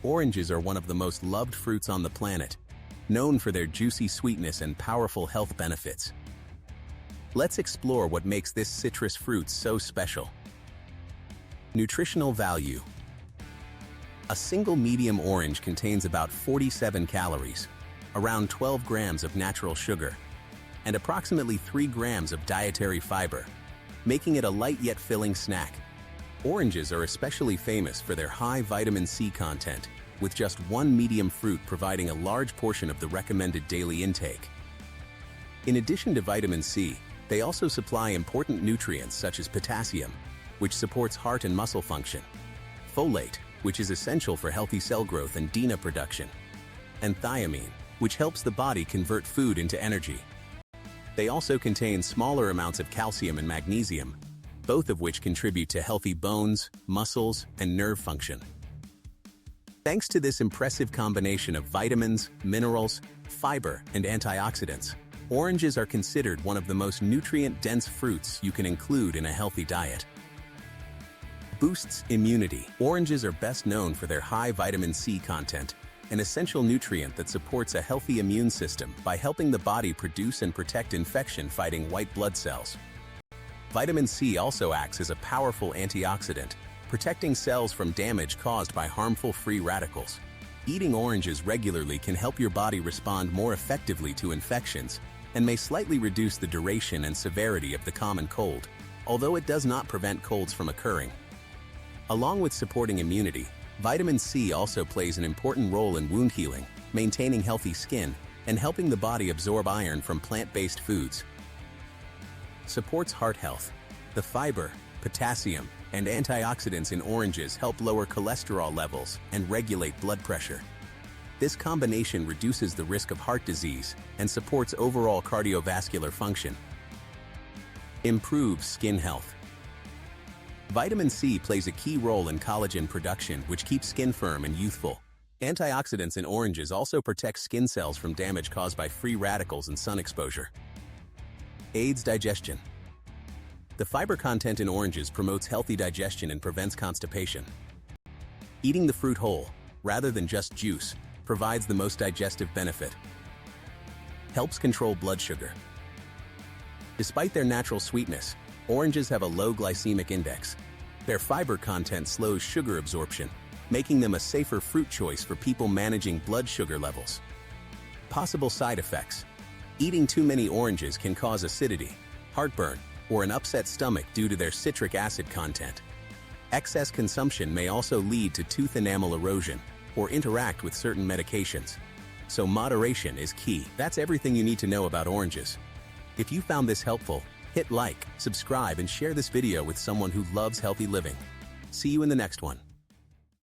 Oranges are one of the most loved fruits on the planet, known for their juicy sweetness and powerful health benefits. Let's explore what makes this citrus fruit so special. Nutritional value. A single medium orange contains about 47 calories, around 12 grams of natural sugar, and approximately 3 grams of dietary fiber, making it a light yet filling snack. Oranges are especially famous for their high vitamin C content, with just one medium fruit providing a large portion of the recommended daily intake. In addition to vitamin C, they also supply important nutrients such as potassium, which supports heart and muscle function, folate, which is essential for healthy cell growth and DNA production, and thiamine, which helps the body convert food into energy. They also contain smaller amounts of calcium and magnesium, both of which contribute to healthy bones, muscles, and nerve function. Thanks to this impressive combination of vitamins, minerals, fiber, and antioxidants, oranges are considered one of the most nutrient-dense fruits you can include in a healthy diet. Boosts immunity. Oranges are best known for their high vitamin C content, an essential nutrient that supports a healthy immune system by helping the body produce and protect infection-fighting white blood cells. Vitamin C also acts as a powerful antioxidant, protecting cells from damage caused by harmful free radicals. Eating oranges regularly can help your body respond more effectively to infections and may slightly reduce the duration and severity of the common cold, although it does not prevent colds from occurring. Along with supporting immunity, vitamin C also plays an important role in wound healing, maintaining healthy skin, and helping the body absorb iron from plant-based foods. Supports heart health. The fiber, potassium, and antioxidants in oranges help lower cholesterol levels and regulate blood pressure. This combination reduces the risk of heart disease and supports overall cardiovascular function. Improves skin health. Vitamin C plays a key role in collagen production, which keeps skin firm and youthful. Antioxidants in oranges also protect skin cells from damage caused by free radicals and sun exposure. Aids digestion. The fiber content in oranges promotes healthy digestion and prevents constipation. Eating the fruit whole, rather than just juice, provides the most digestive benefit. Helps control blood sugar. Despite their natural sweetness, oranges have a low glycemic index. Their fiber content slows sugar absorption, making them a safer fruit choice for people managing blood sugar levels. Possible side effects. Eating too many oranges can cause acidity, heartburn, or an upset stomach due to their citric acid content. Excess consumption may also lead to tooth enamel erosion or interact with certain medications. So moderation is key. That's everything you need to know about oranges. If you found this helpful, hit like, subscribe, and share this video with someone who loves healthy living. See you in the next one.